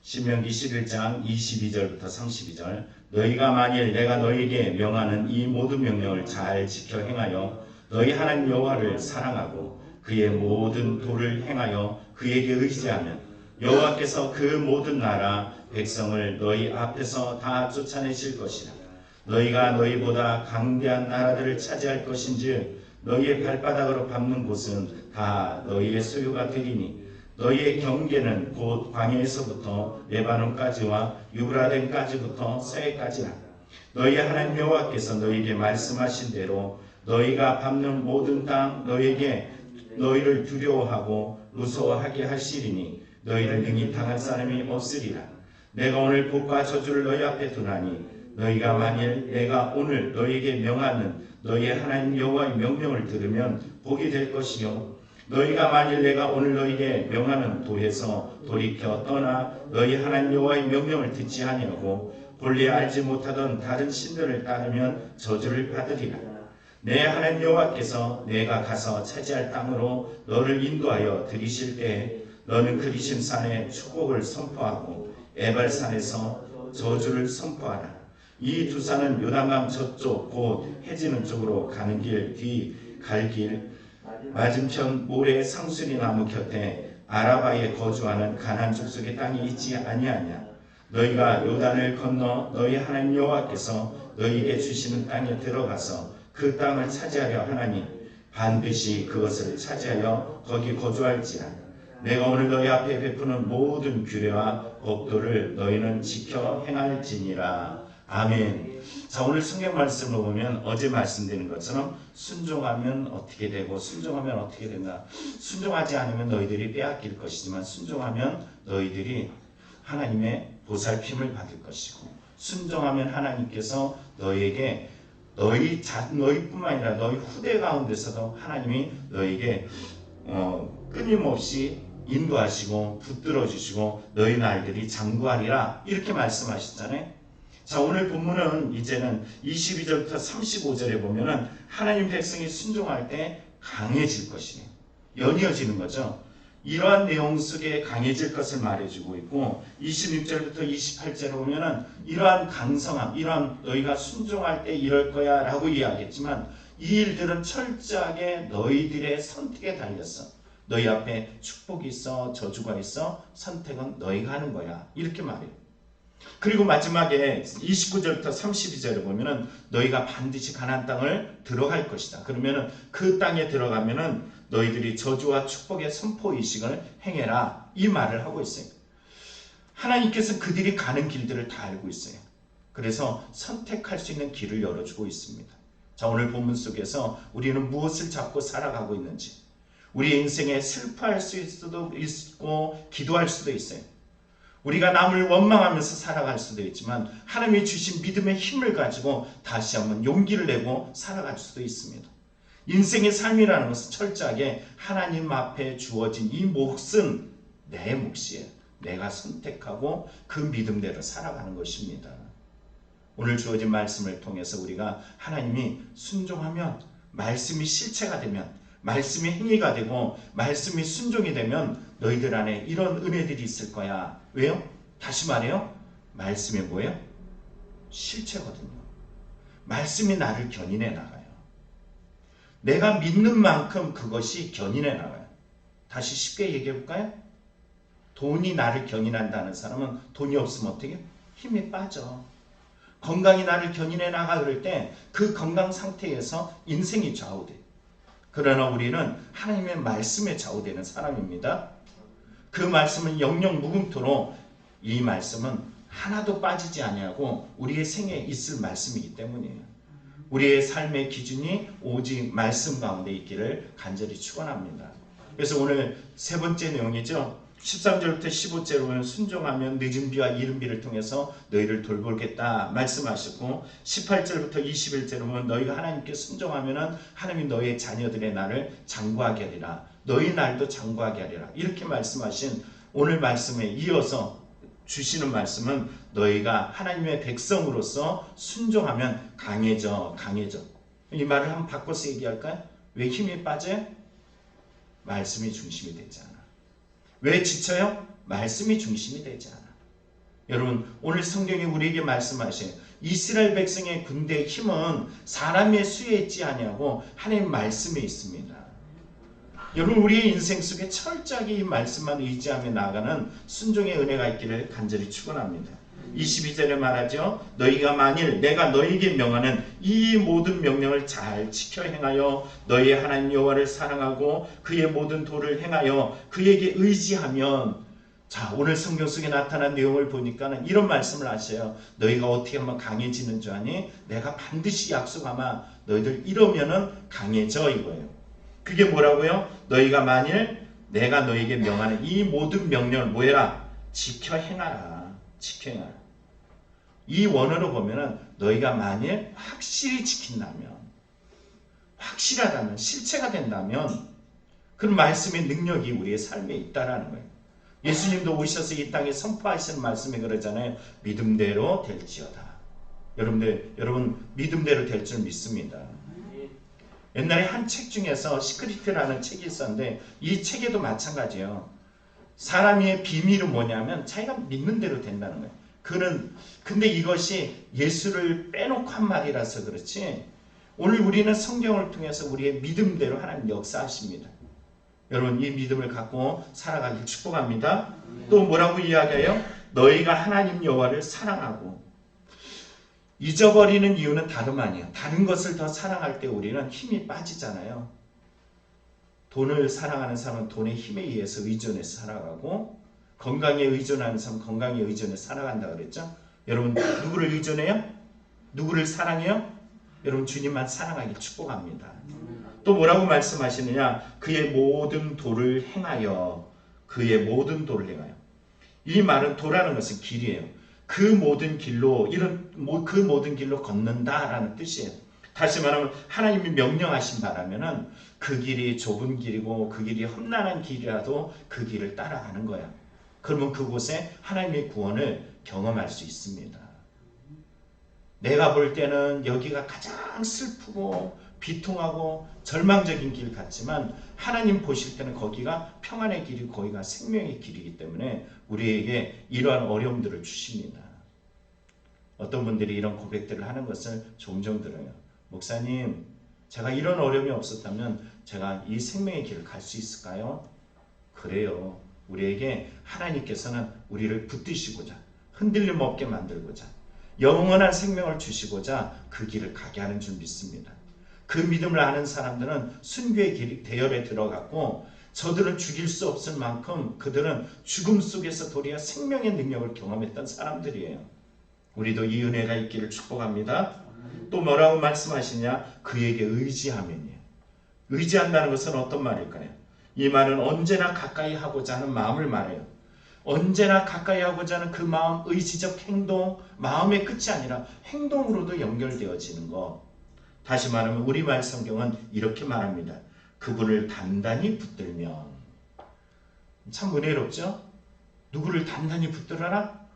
신명기 11장 22절부터 32절. 너희가 만일 내가 너희에게 명하는 이 모든 명령을 잘 지켜 행하여 너희 하나님 여호와를 사랑하고 그의 모든 도를 행하여 그에게 의지하면 여호와께서 그 모든 나라 백성을 너희 앞에서 다 쫓아내실 것이라. 너희가 너희보다 강대한 나라들을 차지할 것인즉 너희의 발바닥으로 밟는 곳은 다 너희의 소유가 되리니 너희의 경계는 곧 광야에서부터 레바논까지와 유브라덴까지부터 서해까지라. 너희 하나님 여호와께서 너희에게 말씀하신 대로 너희가 밟는 모든 땅 너희에게 너희를 두려워하고 무서워하게 하시리니 너희를 능히 당할 사람이 없으리라. 내가 오늘 복과 저주를 너희 앞에 두나니 너희가 만일 내가 오늘 너희에게 명하는 너희의 하나님 여호와의 명령을 들으면 복이 될 것이요 너희가 만일 내가 오늘 너희에게 명하는 도에서 돌이켜 떠나 너희 하나님 여호와의 명령을 듣지 아니하고 본래 알지 못하던 다른 신들을 따르면 저주를 받으리라. 내 하나님 여호와께서 내가 가서 차지할 땅으로 너를 인도하여 들이실 때에 너는 그리심 산에 축복을 선포하고 에발산에서 저주를 선포하라. 이 두 산은 요단강 저쪽 곧 해지는 쪽으로 가는 길 뒤 갈 길 맞은편 모래 상수리 나무 곁에 아라바에 거주하는 가나안 족속의 땅이 있지 아니하냐. 너희가 요단을 건너 너희 하나님 여호와께서 너희에게 주시는 땅에 들어가서 그 땅을 차지하려 하나니 반드시 그것을 차지하여 거기 거주할지라. 내가 오늘 너희 앞에 베푸는 모든 규례와 법도를 너희는 지켜 행할지니라. 아멘. 자, 오늘 성경 말씀을 보면 어제 말씀드린 것처럼 순종하면 어떻게 되고 순종하면 어떻게 된다. 순종하지 않으면 너희들이 빼앗길 것이지만 순종하면 너희들이 하나님의 보살핌을 받을 것이고 순종하면 하나님께서 너희에게 너희뿐만 아니라 너희 후대 가운데서도 하나님이 너희에게 끊임없이 인도하시고 붙들어 주시고 너희 날들이 장구하리라 이렇게 말씀하셨잖아요. 자, 오늘 본문은 이제는 22절부터 35절에 보면은 하나님 백성이 순종할 때 강해질 것이네요. 연이어지는 거죠. 이러한 내용 속에 강해질 것을 말해주고 있고 26절부터 28절에 보면은 이러한 강성함, 이러한 너희가 순종할 때 이럴 거야 라고 이야기했지만 이 일들은 철저하게 너희들의 선택에 달렸어. 너희 앞에 축복이 있어 저주가 있어 선택은 너희가 하는 거야 이렇게 말해요. 그리고 마지막에 29절부터 32절에 보면은 너희가 반드시 가나안 땅을 들어갈 것이다. 그러면은 그 땅에 들어가면은 너희들이 저주와 축복의 선포의식을 행해라 이 말을 하고 있어요. 하나님께서 그들이 가는 길들을 다 알고 있어요. 그래서 선택할 수 있는 길을 열어주고 있습니다. 자, 오늘 본문 속에서 우리는 무엇을 잡고 살아가고 있는지, 우리 인생에 슬퍼할 수도 있고 기도할 수도 있어요. 우리가 남을 원망하면서 살아갈 수도 있지만 하나님이 주신 믿음의 힘을 가지고 다시 한번 용기를 내고 살아갈 수도 있습니다. 인생의 삶이라는 것은 철저하게 하나님 앞에 주어진 이 몫은 내 몫이에요. 내가 선택하고 그 믿음대로 살아가는 것입니다. 오늘 주어진 말씀을 통해서 우리가 하나님이 순종하면 말씀이 실체가 되면 말씀이 행위가 되고 말씀이 순종이 되면 너희들 안에 이런 은혜들이 있을 거야. 왜요? 다시 말해요. 말씀이 뭐예요? 실체거든요. 말씀이 나를 견인해 나가요. 내가 믿는 만큼 그것이 견인해 나가요. 다시 쉽게 얘기해 볼까요? 돈이 나를 견인한다는 사람은 돈이 없으면 어떻게 해요? 힘이 빠져. 건강이 나를 견인해 나가 그럴 때 그 건강 상태에서 인생이 좌우돼요. 그러나 우리는 하나님의 말씀에 좌우되는 사람입니다. 그 말씀은 영영 무궁토록 이 말씀은 하나도 빠지지 아니하고 우리의 생에 있을 말씀이기 때문이에요. 우리의 삶의 기준이 오직 말씀 가운데 있기를 간절히 축원합니다. 그래서 오늘 세 번째 내용이죠. 13절부터 15절에 보면 순종하면 늦은 비와 이른 비를 통해서 너희를 돌보겠다 말씀하셨고 18절부터 21절에 보면 너희가 하나님께 순종하면 하나님이 너희의 자녀들의 날을 장구하게 하리라. 너희 날도 장구하게 하리라. 이렇게 말씀하신 오늘 말씀에 이어서 주시는 말씀은 너희가 하나님의 백성으로서 순종하면 강해져. 이 말을 한번 바꿔서 얘기할까요? 왜 힘이 빠져요? 말씀이 중심이 되지 않아. 왜 지쳐요? 말씀이 중심이 되지 않아. 여러분 오늘 성경이 우리에게 말씀하셔요. 이스라엘 백성의 군대의 힘은 사람의 수에 있지 아니하고 하나님 말씀에 있습니다. 여러분 우리의 인생 속에 철저하게 이 말씀만 의지하며 나아가는 순종의 은혜가 있기를 간절히 축원합니다. 22절에 말하죠. 너희가 만일 내가 너희에게 명하는 이 모든 명령을 잘 지켜 행하여 너희의 하나님 여호와를 사랑하고 그의 모든 도를 행하여 그에게 의지하면, 자 오늘 성경 속에 나타난 내용을 보니까는 이런 말씀을 하셔요. 너희가 어떻게 하면 강해지는 줄 아니? 내가 반드시 약속하마 너희들 이러면은 강해져 이거예요. 그게 뭐라고요? 너희가 만일 내가 너희에게 명하는 이 모든 명령을 뭐해라? 지켜 행하라. 지켜 행하라. 이 원어로 보면은 너희가 만일 확실히 지킨다면, 확실하다면, 실체가 된다면 그런 말씀의 능력이 우리의 삶에 있다라는 거예요. 예수님도 오셔서 이 땅에 선포하시는 말씀에 그러잖아요. 믿음대로 될지어다. 여러분 믿음대로 될 줄 믿습니다. 옛날에 한 책 중에서 시크릿이라는 책이 있었는데 이 책에도 마찬가지예요. 사람의 비밀은 뭐냐면 자기가 믿는 대로 된다는 거예요. 근데 이것이 예수를 빼놓고 한 말이라서 그렇지 오늘 우리는 성경을 통해서 우리의 믿음대로 하나님 역사하십니다. 여러분 이 믿음을 갖고 살아가길 축복합니다. 또 뭐라고 이야기해요? 너희가 하나님 여호와를 사랑하고, 잊어버리는 이유는 다름 아니에요. 다른 것을 더 사랑할 때 우리는 힘이 빠지잖아요. 돈을 사랑하는 사람은 돈의 힘에 의해서 의존해서 살아가고, 건강에 의존하는 사람은 건강에 의존해서 살아간다 그랬죠. 여러분 누구를 의존해요? 누구를 사랑해요? 여러분 주님만 사랑하길 축복합니다. 또 뭐라고 말씀하시느냐? 그의 모든 도를 행하여, 그의 모든 도를 행하여. 이 말은 도라는 것은 길이에요. 그 모든 길로 걷는다라는 뜻이에요. 다시 말하면 하나님이 명령하신 바라면은 그 길이 좁은 길이고 그 길이 험난한 길이라도 그 길을 따라가는 거야. 그러면 그곳에 하나님의 구원을 경험할 수 있습니다. 내가 볼 때는 여기가 가장 슬프고 비통하고 절망적인 길 같지만 하나님 보실 때는 거기가 평안의 길이고 거기가 생명의 길이기 때문에 우리에게 이러한 어려움들을 주십니다. 어떤 분들이 이런 고백들을 하는 것을 종종 들어요. 목사님, 제가 이런 어려움이 없었다면 제가 이 생명의 길을 갈 수 있을까요? 그래요. 우리에게 하나님께서는 우리를 붙드시고자, 흔들림 없게 만들고자, 영원한 생명을 주시고자 그 길을 가게 하는 줄 믿습니다. 그 믿음을 아는 사람들은 순교의 길 대열에 들어갔고, 저들은 죽일 수 없을 만큼 그들은 죽음 속에서 도리어 생명의 능력을 경험했던 사람들이에요. 우리도 이 은혜가 있기를 축복합니다. 또 뭐라고 말씀하시냐? 그에게 의지하면요. 의지한다는 것은 어떤 말일까요? 이 말은 언제나 가까이 하고자 하는 마음을 말해요. 언제나 가까이 하고자 하는 그 마음, 의지적 행동, 마음의 끝이 아니라 행동으로도 연결되어지는 것. 다시 말하면 우리말 성경은 이렇게 말합니다. 그분을 단단히 붙들면. 참 은혜롭죠? 누구를 단단히 붙들어라?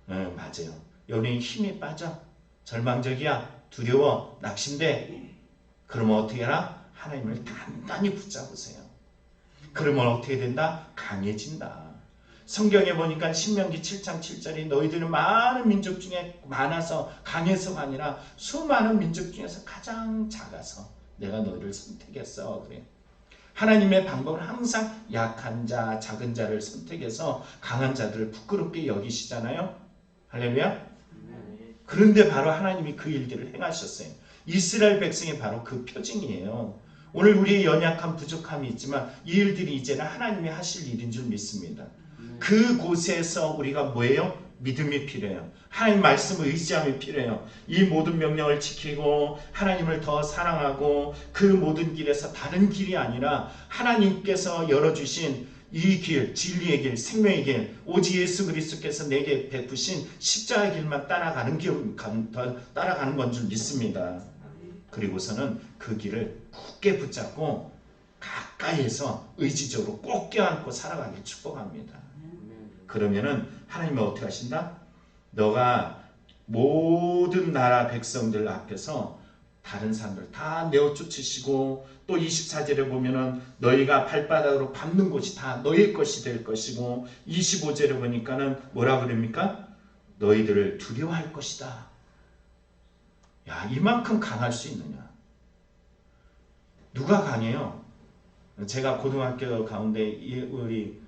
네, 맞아요. 연예인 힘이 빠져. 절망적이야. 두려워. 낙심돼. 그러면 어떻게 해라? 하나님을 단단히 붙잡으세요. 그러면 어떻게 된다? 강해진다. 성경에 보니까 신명기 7장 7절이 너희들은 많은 민족 중에 많아서 강해서가 아니라 수많은 민족 중에서 가장 작아서 내가 너희를 선택했어. 그래. 하나님의 방법은 항상 약한 자, 작은 자를 선택해서 강한 자들을 부끄럽게 여기시잖아요. 할렐루야. 그런데 바로 하나님이 그 일들을 행하셨어요. 이스라엘 백성이 바로 그 표징이에요. 오늘 우리의 연약함, 부족함이 있지만 이 일들이 이제는 하나님이 하실 일인 줄 믿습니다. 그곳에서 우리가 뭐예요? 믿음이 필요해요. 하나님 말씀을 의지함이 필요해요. 이 모든 명령을 지키고 하나님을 더 사랑하고 그 모든 길에서 다른 길이 아니라 하나님께서 열어주신 이 길, 진리의 길, 생명의 길, 오직 예수 그리스도께서 내게 베푸신 십자가의 길만 따라가는 건 줄 믿습니다. 그리고서는 그 길을 굳게 붙잡고 가까이에서 의지적으로 꼭 껴안고 살아가길 축복합니다. 그러면은 하나님은 어떻게 하신다? 너가 모든 나라 백성들 앞에서 다른 사람들 다 내어 쫓으시고, 또 24절에 보면은 너희가 발바닥으로 밟는 곳이 다 너희 것이 될 것이고, 25절에 보니까는 뭐라 그럽니까? 너희들을 두려워할 것이다. 야, 이만큼 강할 수 있느냐? 누가 강해요? 제가 고등학교 가운데 우리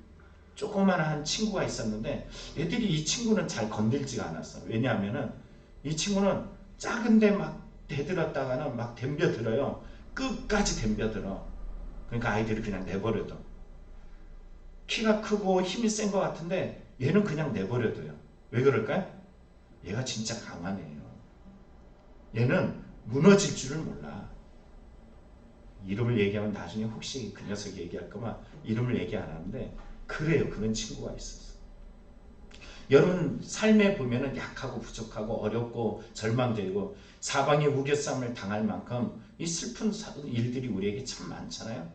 조그만한 친구가 있었는데 애들이 이 친구는 잘 건들지가 않았어. 왜냐하면은 이 친구는 작은데 막 대들었다가는 막 덤벼들어요. 끝까지 덤벼들어. 그러니까 아이들이 그냥 내버려둬. 키가 크고 힘이 센 것 같은데 얘는 그냥 내버려둬요. 왜 그럴까요? 얘가 진짜 강한 애예요. 얘는 무너질 줄을 몰라. 이름을 얘기하면 나중에 혹시 그 녀석 얘기할까봐 이름을 얘기 안 하는데 그래요. 그런 친구가 있었어. 여러분 삶에 보면은 약하고 부족하고 어렵고 절망되고 사방에 우겨쌈을 당할 만큼 이 슬픈 일들이 우리에게 참 많잖아요.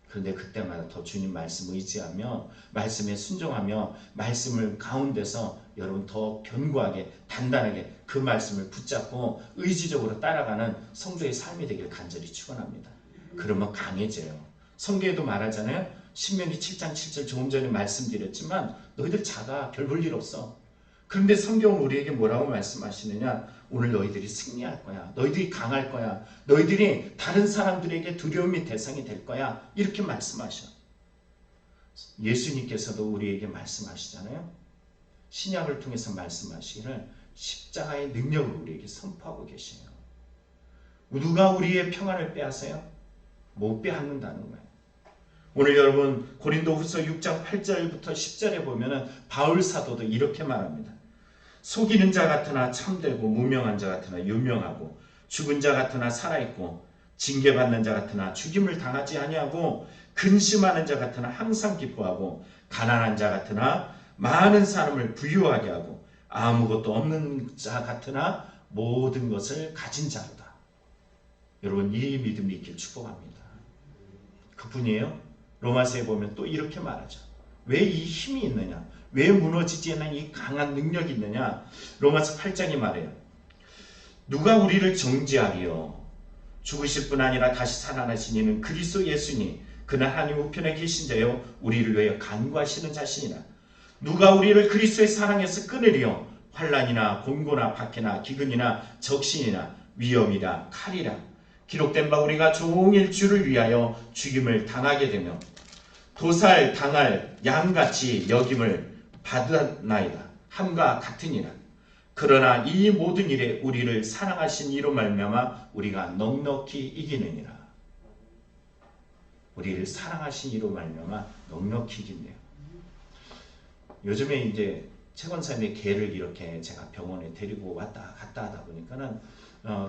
그런데 그때마다 더 주님 말씀 의지하며 말씀에 순종하며 말씀을 가운데서 여러분 더 견고하게 단단하게 그 말씀을 붙잡고 의지적으로 따라가는 성도의 삶이 되길 간절히 축원합니다. 그러면 강해져요. 성경에도 말하잖아요. 신명기 7장 7절 조금 전에 말씀드렸지만 너희들 작아 별 볼 일 없어. 그런데 성경은 우리에게 뭐라고 말씀하시느냐? 오늘 너희들이 승리할 거야. 너희들이 강할 거야. 너희들이 다른 사람들에게 두려움의 대상이 될 거야. 이렇게 말씀하셔. 예수님께서도 우리에게 말씀하시잖아요. 신약을 통해서 말씀하시기를 십자가의 능력을 우리에게 선포하고 계시네요. 누가 우리의 평안을 빼앗아요? 못 빼앗는다는 거예요. 오늘 여러분 고린도후서 6장 8절부터 10절에 보면은 바울 사도도 이렇게 말합니다. 속이는 자 같으나 참되고 무명한 자 같으나 유명하고 죽은 자 같으나 살아있고 징계받는 자 같으나 죽임을 당하지 아니하고 근심하는 자 같으나 항상 기뻐하고 가난한 자 같으나 많은 사람을 부유하게 하고 아무것도 없는 자 같으나 모든 것을 가진 자로다. 여러분 이 믿음이 있길 축복합니다. 그뿐이에요? 로마서에 보면 또 이렇게 말하죠. 왜 이 힘이 있느냐? 왜 무너지지 않는 이 강한 능력이 있느냐? 로마서 8장이 말해요. 누가 우리를 정죄하리요? 죽으실 뿐 아니라 다시 살아나신 이는 그리스도 예수니 그는 하나님 우편에 계신 자요 우리를 위하여 간구하시는 자신이라. 누가 우리를 그리스도의 사랑에서 끊으리요? 환난이나 곤고나 박해나 기근이나 적신이나 위험이라 칼이라. 기록된 바 우리가 종일 주를 위하여 죽임을 당하게 되며 도살 당할 양같이 여김을 받았나이다. 함과 같으니라. 그러나 이 모든 일에 우리를 사랑하신 이로 말미암아 우리가 넉넉히 이기느니라. 우리를 사랑하신 이로 말미암아 넉넉히 이긴대요. 요즘에 이제 최 권사님의 개를 이렇게 제가 병원에 데리고 왔다 갔다 하다 보니까는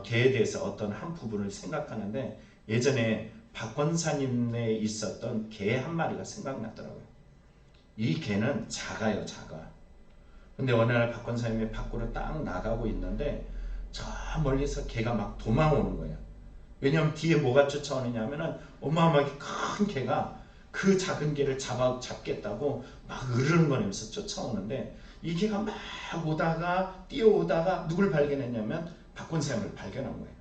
개에 대해서 어떤 한 부분을 생각하는데 예전에 박 권사님에 있었던 개 한 마리가 생각났더라고요. 이 개는 작아요, 작아. 근데 어느 날 박 권사님이 밖으로 딱 나가고 있는데 저 멀리서 개가 막 도망오는 거예요. 왜냐하면 뒤에 뭐가 쫓아오느냐면은 어마어마하게 큰 개가 그 작은 개를 잡겠다고 막 으르렁거리면서 쫓아오는데 이 개가 막 오다가 뛰어오다가 누굴 발견했냐면 박 권사님을 발견한 거예요.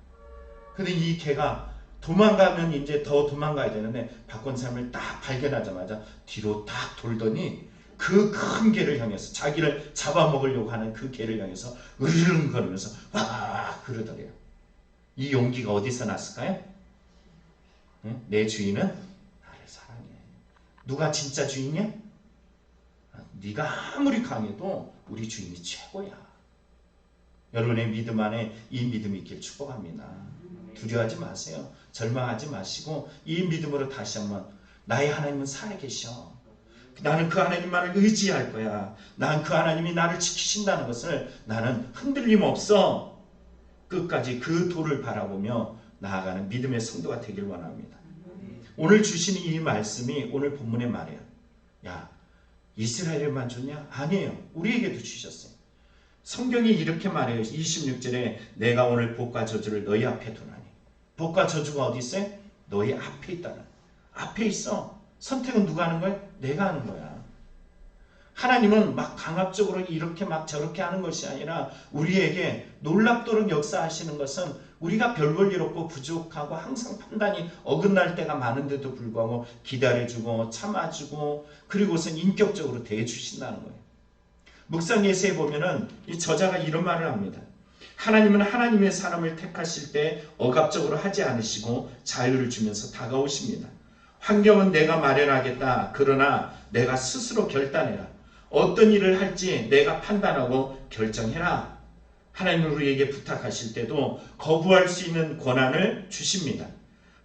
근데 이 개가 도망가면 이제 더 도망가야 되는데 박 권사님을 딱 발견하자마자 뒤로 딱 돌더니 그 큰 개를 향해서 자기를 잡아먹으려고 하는 그 개를 향해서 으르렁거리면서 와 그러더래요. 이 용기가 어디서 났을까요? 응? 내 주인은 나를 사랑해. 누가 진짜 주인이야? 네가 아무리 강해도 우리 주인이 최고야. 여러분의 믿음 안에 이 믿음이 있길 축복합니다. 두려워하지 마세요. 절망하지 마시고 이 믿음으로 다시 한번 나의 하나님은 살아계셔. 나는 그 하나님만을 의지할 거야. 난 그 하나님이 나를 지키신다는 것을 나는 흔들림 없어. 끝까지 그 도를 바라보며 나아가는 믿음의 성도가 되길 원합니다. 오늘 주시는 이 말씀이 오늘 본문에 말해요. 야, 이스라엘에만 줬냐? 아니에요. 우리에게도 주셨어요. 성경이 이렇게 말해요. 26절에 내가 오늘 복과 저주를 너희 앞에 두나니. 복과 저주가 어디 있어요? 너희 앞에 있다는. 앞에 있어. 선택은 누가 하는 거야? 내가 하는 거야. 하나님은 막 강압적으로 이렇게 막 저렇게 하는 것이 아니라 우리에게 놀랍도록 역사하시는 것은 우리가 별 볼 일 없고 부족하고 항상 판단이 어긋날 때가 많은데도 불구하고 기다려주고 참아주고 그리고선 인격적으로 대해주신다는 거예요. 묵상예시에 보면은 이 저자가 이런 말을 합니다. 하나님은 하나님의 사람을 택하실 때 억압적으로 하지 않으시고 자유를 주면서 다가오십니다. 환경은 내가 마련하겠다. 그러나 내가 스스로 결단해라. 어떤 일을 할지 내가 판단하고 결정해라. 하나님은 우리에게 부탁하실 때도 거부할 수 있는 권한을 주십니다.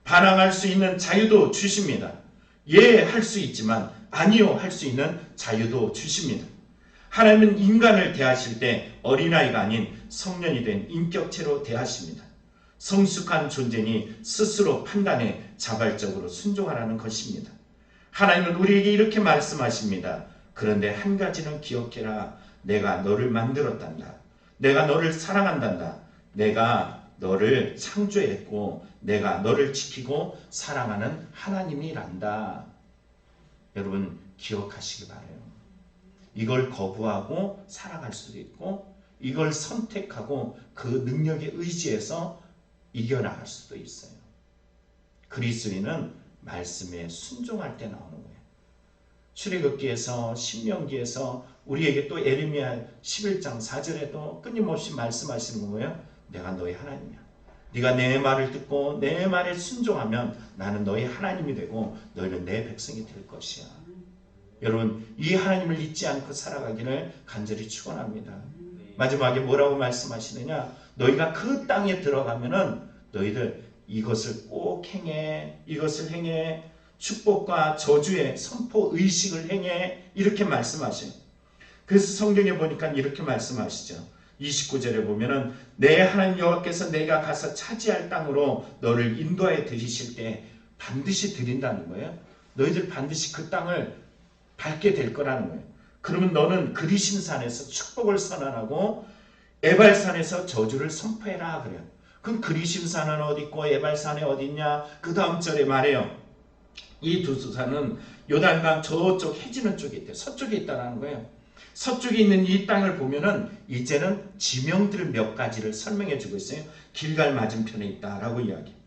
반항할 수 있는 자유도 주십니다. 예, 할 수 있지만 아니요, 할 수 있는 자유도 주십니다. 하나님은 인간을 대하실 때 어린아이가 아닌 성년이 된 인격체로 대하십니다. 성숙한 존재니 스스로 판단해 자발적으로 순종하라는 것입니다. 하나님은 우리에게 이렇게 말씀하십니다. 그런데 한 가지는 기억해라. 내가 너를 만들었단다. 내가 너를 사랑한단다. 내가 너를 창조했고 내가 너를 지키고 사랑하는 하나님이란다. 여러분 기억하시기 바라요. 이걸 거부하고 살아갈 수도 있고 이걸 선택하고 그 능력에 의지해서 이겨나갈 수도 있어요. 그리스도인은 말씀에 순종할 때 나오는 거예요. 출애굽기에서 신명기에서 우리에게 또 에레미야 11장 4절에도 끊임없이 말씀하시는 거예요. 내가 너의 하나님이야. 네가 내 말을 듣고 내 말에 순종하면 나는 너의 하나님이 되고 너희는 내 백성이 될 것이야. 여러분 이 하나님을 잊지 않고 살아가기를 간절히 축원합니다. 마지막에 뭐라고 말씀하시느냐? 너희가 그 땅에 들어가면은 너희들 이것을 꼭 행해. 이것을 행해. 축복과 저주의 선포 의식을 행해. 이렇게 말씀하셔요. 그래서 성경에 보니까 이렇게 말씀하시죠. 29절에 보면은 내 하나님 여호와께서 내가 가서 차지할 땅으로 너를 인도하여 들이실 때 반드시 드린다는 거예요. 너희들 반드시 그 땅을 밟게 될 거라는 거예요. 그러면 너는 그리심산에서 축복을 선언하고 에발산에서 저주를 선포해라 그래요. 그럼 그리심산은 어디 있고 에발산이 어디 있냐? 그 다음 절에 말해요. 이 두 산은 요단강 저쪽 해지는 쪽에 있대요. 서쪽에 있다는 거예요. 서쪽에 있는 이 땅을 보면은 이제는 지명들 몇 가지를 설명해 주고 있어요. 길갈 맞은편에 있다라고 이야기해요.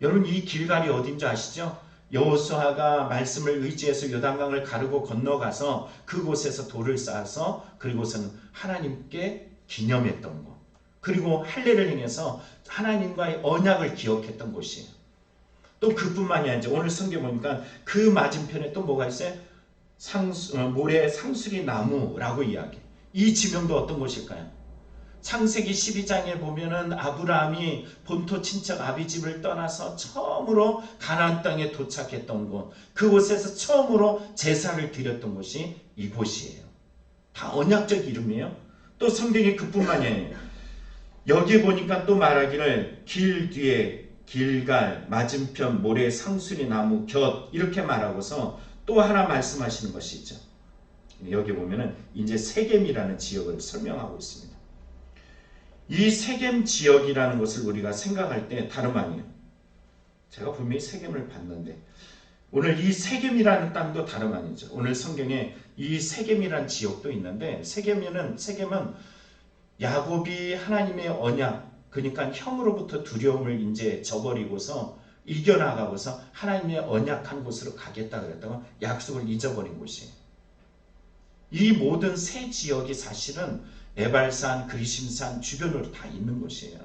여러분 이 길갈이 어딘지 아시죠? 여호수아가 말씀을 의지해서 요단강을 가르고 건너가서 그곳에서 돌을 쌓아서 그리고서는 하나님께 기념했던 곳, 그리고 할례를 행해서 하나님과의 언약을 기억했던 곳이에요. 또 그뿐만이 아니죠. 오늘 성경 보니까 그 맞은편에 또 뭐가 있어요? 모래 상수리 나무라고 이야기해요. 이 지명도 어떤 곳일까요? 창세기 12장에 보면은 아브라함이 본토 친척 아비집을 떠나서 처음으로 가나안 땅에 도착했던 곳, 그곳에서 처음으로 제사를 드렸던 곳이 이곳이에요. 다 언약적 이름이에요. 또 성경이 그뿐만이 아니에요. 여기에 보니까 또 말하기를 길 뒤에 길갈 맞은편 모래 상수리 나무 곁 이렇게 말하고서 또 하나 말씀하시는 것이 있죠. 여기 보면은 이제 세겜이라는 지역을 설명하고 있습니다. 이 세겜 지역이라는 것을 우리가 생각할 때 다름 아니에요. 제가 분명히 세겜을 봤는데 오늘 이 세겜이라는 땅도 다름 아니죠. 오늘 성경에 이 세겜이라는 지역도 있는데 세겜은 야곱이 하나님의 언약, 그러니까 형으로부터 두려움을 이제 저버리고서 이겨나가고서 하나님의 언약한 곳으로 가겠다 그랬다가 약속을 잊어버린 곳이에요. 이 모든 세 지역이 사실은 에발산, 그리심산 주변으로 다 있는 곳이에요.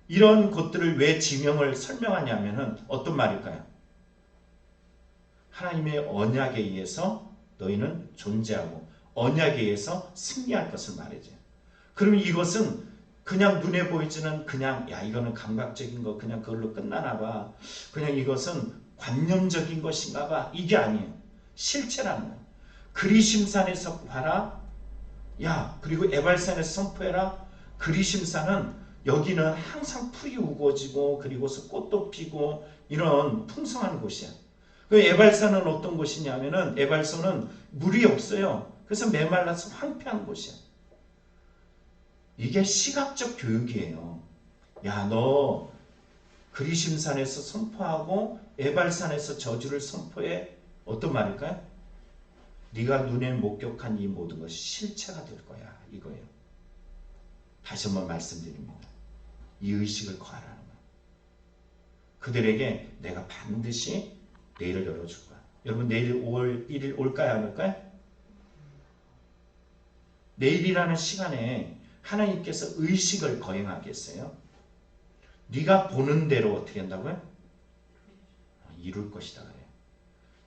이런 곳들을 왜 지명을 설명하냐면은 어떤 말일까요? 하나님의 언약에 의해서 너희는 존재하고 언약에 의해서 승리할 것을 말이죠. 그러면 이것은 그냥 눈에 보이지는 그냥 야 이거는 감각적인 거 그냥 그걸로 끝나나 봐. 그냥 이것은 관념적인 것인가 봐. 이게 아니에요. 실체라는 거예요. 그리심산에서 봐라. 야 그리고 에발산에서 선포해라. 그리심산은 여기는 항상 풀이 우거지고 그리고서 꽃도 피고 이런 풍성한 곳이야. 그 에발산은 어떤 곳이냐면은 에발산은 물이 없어요. 그래서 메말라서 황폐한 곳이야. 이게 시각적 교육이에요. 야, 너 그리심산에서 선포하고 에발산에서 저주를 선포해. 어떤 말일까요? 네가 눈에 목격한 이 모든 것이 실체가 될 거야. 이거예요. 다시 한번 말씀드립니다. 이 의식을 거하라는 거예요. 그들에게 내가 반드시 내일을 열어줄 거야. 여러분 내일 5월 1일 올까요? 안 올까요? 내일이라는 시간에 하나님께서 의식을 거행하겠어요? 네가 보는 대로 어떻게 한다고요? 이룰 것이다 그래요.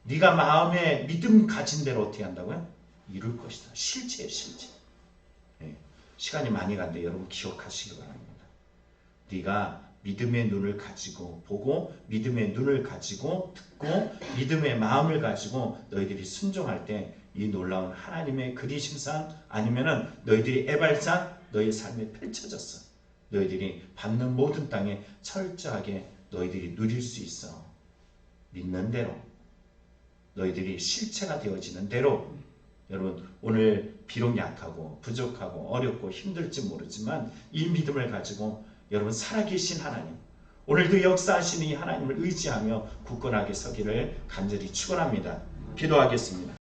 네가 마음에 믿음 가진 대로 어떻게 한다고요? 이룰 것이다. 실체예요, 실체. 네. 시간이 많이 간데 여러분 기억하시기 바랍니다. 네가 믿음의 눈을 가지고 보고 믿음의 눈을 가지고 듣고 믿음의 마음을 가지고 너희들이 순종할 때 이 놀라운 하나님의 그리심상 아니면은 너희들이 애발상 너희 삶에 펼쳐졌어. 너희들이 받는 모든 땅에 철저하게 너희들이 누릴 수 있어. 믿는 대로 너희들이 실체가 되어지는 대로. 여러분 오늘 비록 약하고 부족하고 어렵고 힘들지 모르지만 이 믿음을 가지고 여러분 살아계신 하나님, 오늘도 역사하시는 이 하나님을 의지하며 굳건하게 서기를 간절히 축원합니다. 기도하겠습니다.